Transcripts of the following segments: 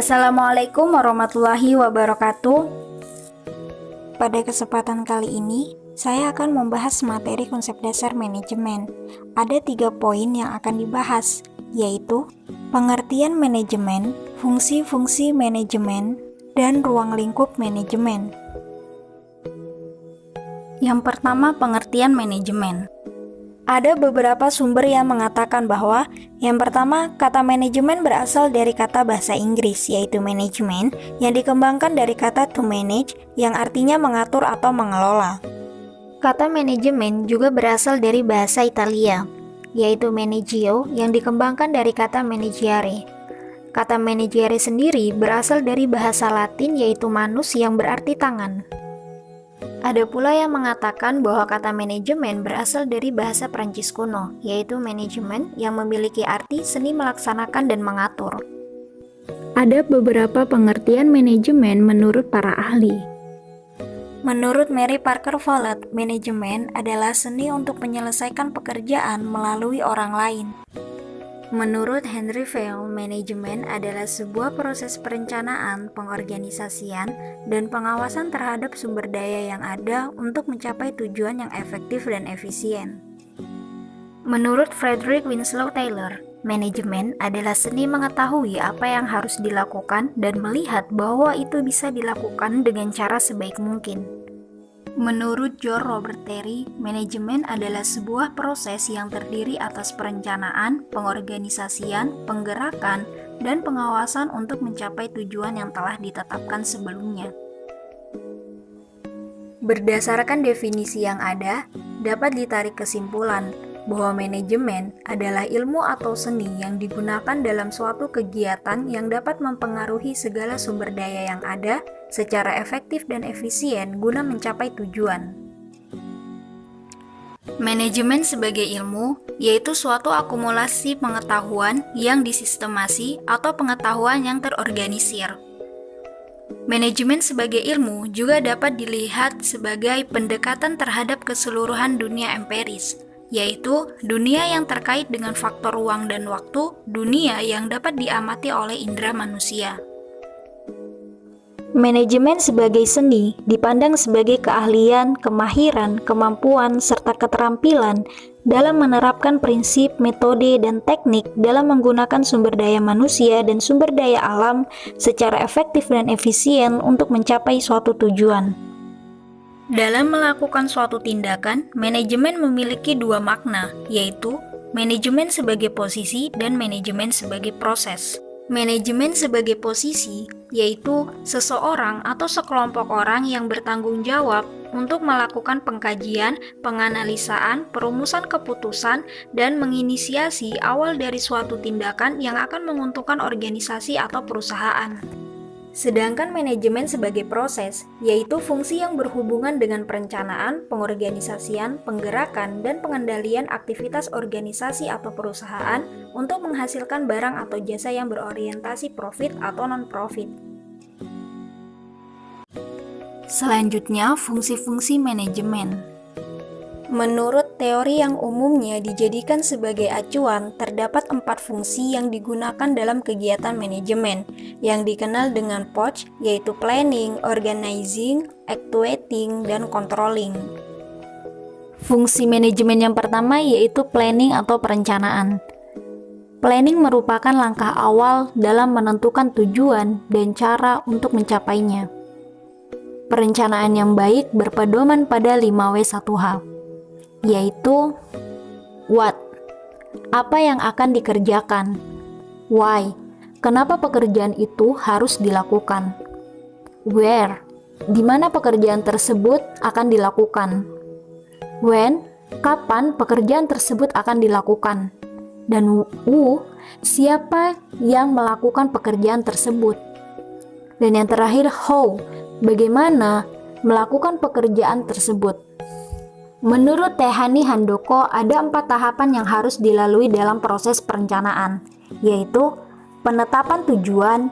Assalamualaikum warahmatullahi wabarakatuh. Pada kesempatan kali ini, saya akan membahas materi konsep dasar manajemen. Ada 3 poin yang akan dibahas, yaitu pengertian manajemen, fungsi-fungsi manajemen, dan ruang lingkup manajemen. Yang pertama, pengertian manajemen. Ada beberapa sumber yang mengatakan bahwa yang pertama, kata manajemen berasal dari kata bahasa Inggris, yaitu management, yang dikembangkan dari kata to manage, yang artinya mengatur atau mengelola. Kata manajemen juga berasal dari bahasa Italia, yaitu managio, yang dikembangkan dari kata managere. Kata managere sendiri berasal dari bahasa Latin, yaitu manus, yang berarti tangan. Ada pula yang mengatakan bahwa kata manajemen berasal dari bahasa Prancis kuno, yaitu manajemen yang memiliki arti seni melaksanakan dan mengatur. Ada beberapa pengertian manajemen menurut para ahli. Menurut Mary Parker Follett, manajemen adalah seni untuk menyelesaikan pekerjaan melalui orang lain. Menurut Henry Fayol, manajemen adalah sebuah proses perencanaan, pengorganisasian, dan pengawasan terhadap sumber daya yang ada untuk mencapai tujuan yang efektif dan efisien. Menurut Frederick Winslow Taylor, manajemen adalah seni mengetahui apa yang harus dilakukan dan melihat bahwa itu bisa dilakukan dengan cara sebaik mungkin. Menurut George Robert Terry, manajemen adalah sebuah proses yang terdiri atas perencanaan, pengorganisasian, penggerakan, dan pengawasan untuk mencapai tujuan yang telah ditetapkan sebelumnya. Berdasarkan definisi yang ada, dapat ditarik kesimpulan bahwa manajemen adalah ilmu atau seni yang digunakan dalam suatu kegiatan yang dapat mempengaruhi segala sumber daya yang ada secara efektif dan efisien guna mencapai tujuan. Manajemen sebagai ilmu yaitu suatu akumulasi pengetahuan yang disistemasi atau pengetahuan yang terorganisir. Manajemen sebagai ilmu juga dapat dilihat sebagai pendekatan terhadap keseluruhan dunia empiris, yaitu dunia yang terkait dengan faktor ruang dan waktu, dunia yang dapat diamati oleh indera manusia. Manajemen sebagai seni dipandang sebagai keahlian, kemahiran, kemampuan, serta keterampilan dalam menerapkan prinsip, metode, dan teknik dalam menggunakan sumber daya manusia dan sumber daya alam secara efektif dan efisien untuk mencapai suatu tujuan. Dalam melakukan suatu tindakan, manajemen memiliki 2 makna, yaitu manajemen sebagai posisi dan manajemen sebagai proses. Manajemen sebagai posisi yaitu seseorang atau sekelompok orang yang bertanggung jawab untuk melakukan pengkajian, penganalisaan, perumusan keputusan, dan menginisiasi awal dari suatu tindakan yang akan menguntungkan organisasi atau perusahaan. Sedangkan manajemen sebagai proses, yaitu fungsi yang berhubungan dengan perencanaan, pengorganisasian, penggerakan, dan pengendalian aktivitas organisasi atau perusahaan untuk menghasilkan barang atau jasa yang berorientasi profit atau non-profit. Selanjutnya, fungsi-fungsi manajemen. Menurut teori yang umumnya dijadikan sebagai acuan, terdapat 4 fungsi yang digunakan dalam kegiatan manajemen, yang dikenal dengan POC, yaitu planning, organizing, actuating, dan controlling. Fungsi manajemen yang pertama yaitu planning atau perencanaan. Planning merupakan langkah awal dalam menentukan tujuan dan cara untuk mencapainya. Perencanaan yang baik berpedoman pada 5W1H. Yaitu what, apa yang akan dikerjakan, why, kenapa pekerjaan itu harus dilakukan, where, di mana pekerjaan tersebut akan dilakukan, when, kapan pekerjaan tersebut akan dilakukan, dan who, siapa yang melakukan pekerjaan tersebut, dan yang terakhir how, bagaimana melakukan pekerjaan tersebut. Menurut Tehani Handoko, ada 4 tahapan yang harus dilalui dalam proses perencanaan, yaitu penetapan tujuan,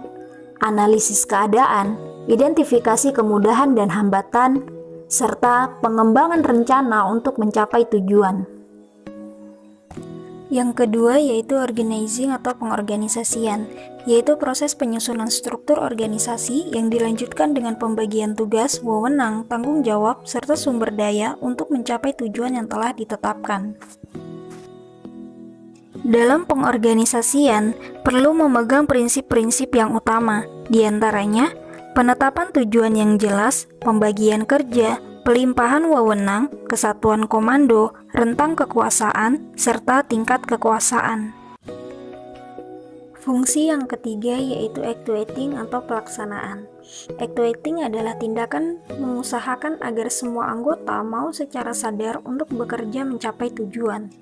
analisis keadaan, identifikasi kemudahan dan hambatan, serta pengembangan rencana untuk mencapai tujuan. Yang kedua yaitu organizing atau pengorganisasian, yaitu proses penyusunan struktur organisasi yang dilanjutkan dengan pembagian tugas, wewenang, tanggung jawab, serta sumber daya untuk mencapai tujuan yang telah ditetapkan. Dalam pengorganisasian, perlu memegang prinsip-prinsip yang utama, diantaranya penetapan tujuan yang jelas, pembagian kerja, pelimpahan wewenang, kesatuan komando, rentang kekuasaan, serta tingkat kekuasaan. Fungsi yang ketiga yaitu actuating atau pelaksanaan. Actuating adalah tindakan mengusahakan agar semua anggota mau secara sadar untuk bekerja mencapai tujuan.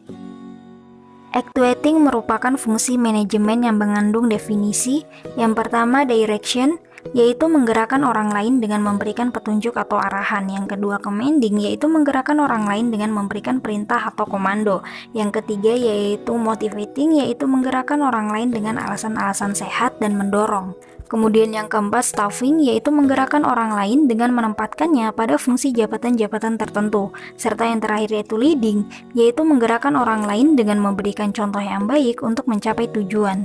Actuating merupakan fungsi manajemen yang mengandung definisi. Yang pertama, direction, yaitu menggerakkan orang lain dengan memberikan petunjuk atau arahan. Yang kedua, commanding, yaitu menggerakkan orang lain dengan memberikan perintah atau komando. Yang ketiga, yaitu motivating, yaitu menggerakkan orang lain dengan alasan-alasan sehat dan mendorong. Kemudian yang keempat, staffing, yaitu menggerakkan orang lain dengan menempatkannya pada fungsi jabatan-jabatan tertentu. Serta yang terakhir yaitu leading, yaitu menggerakkan orang lain dengan memberikan contoh yang baik untuk mencapai tujuan.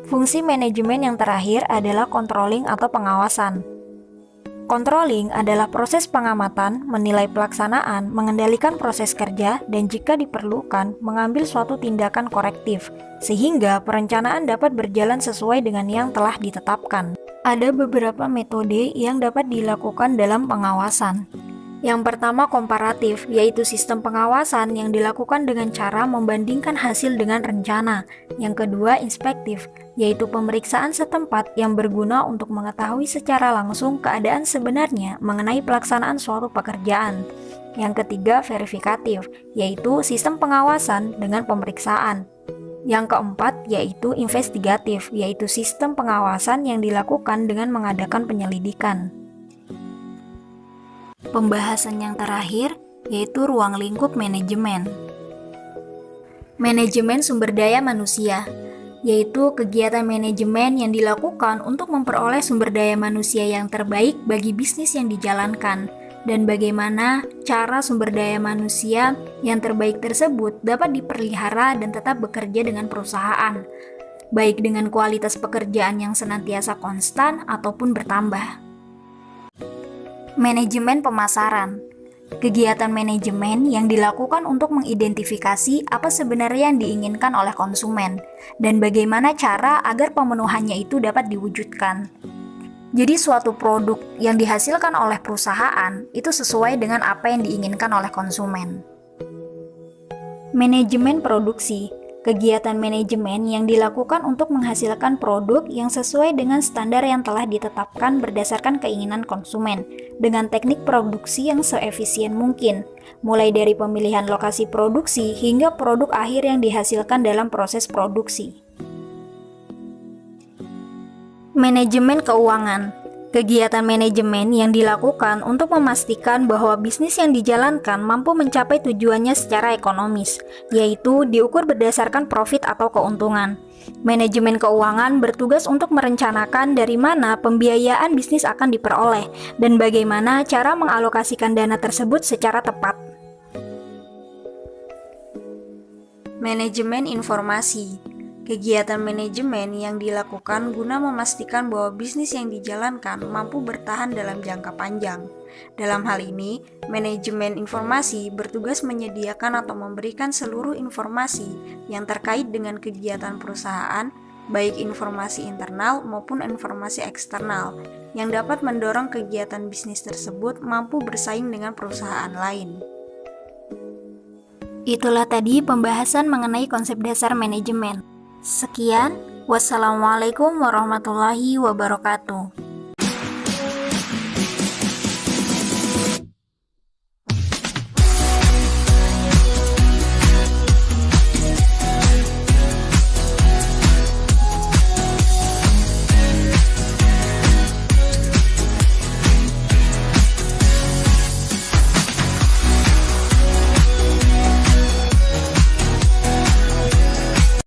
Fungsi manajemen yang terakhir adalah controlling atau pengawasan. Controlling adalah proses pengamatan, menilai pelaksanaan, mengendalikan proses kerja, dan jika diperlukan, mengambil suatu tindakan korektif, sehingga perencanaan dapat berjalan sesuai dengan yang telah ditetapkan. Ada beberapa metode yang dapat dilakukan dalam pengawasan. Yang pertama, komparatif, yaitu sistem pengawasan yang dilakukan dengan cara membandingkan hasil dengan rencana. Yang kedua, inspektif, yaitu pemeriksaan setempat yang berguna untuk mengetahui secara langsung keadaan sebenarnya mengenai pelaksanaan suatu pekerjaan. Yang ketiga, verifikatif, yaitu sistem pengawasan dengan pemeriksaan. Yang keempat, yaitu investigatif, yaitu sistem pengawasan yang dilakukan dengan mengadakan penyelidikan. Pembahasan yang terakhir yaitu ruang lingkup manajemen. Manajemen sumber daya manusia, yaitu kegiatan manajemen yang dilakukan untuk memperoleh sumber daya manusia yang terbaik bagi bisnis yang dijalankan, dan bagaimana cara sumber daya manusia yang terbaik tersebut dapat dipelihara dan tetap bekerja dengan perusahaan, baik dengan kualitas pekerjaan yang senantiasa konstan ataupun bertambah. Manajemen pemasaran. Kegiatan manajemen yang dilakukan untuk mengidentifikasi apa sebenarnya yang diinginkan oleh konsumen dan bagaimana cara agar pemenuhannya itu dapat diwujudkan. Jadi suatu produk yang dihasilkan oleh perusahaan itu sesuai dengan apa yang diinginkan oleh konsumen. Manajemen produksi. Kegiatan manajemen yang dilakukan untuk menghasilkan produk yang sesuai dengan standar yang telah ditetapkan berdasarkan keinginan konsumen, dengan teknik produksi yang seefisien mungkin, mulai dari pemilihan lokasi produksi hingga produk akhir yang dihasilkan dalam proses produksi. Manajemen keuangan. Kegiatan manajemen yang dilakukan untuk memastikan bahwa bisnis yang dijalankan mampu mencapai tujuannya secara ekonomis, yaitu diukur berdasarkan profit atau keuntungan. Manajemen keuangan bertugas untuk merencanakan dari mana pembiayaan bisnis akan diperoleh dan bagaimana cara mengalokasikan dana tersebut secara tepat. Manajemen informasi. Kegiatan manajemen yang dilakukan guna memastikan bahwa bisnis yang dijalankan mampu bertahan dalam jangka panjang. Dalam hal ini, manajemen informasi bertugas menyediakan atau memberikan seluruh informasi yang terkait dengan kegiatan perusahaan, baik informasi internal maupun informasi eksternal, yang dapat mendorong kegiatan bisnis tersebut mampu bersaing dengan perusahaan lain. Itulah tadi pembahasan mengenai konsep dasar manajemen. Sekian, wassalamualaikum warahmatullahi wabarakatuh.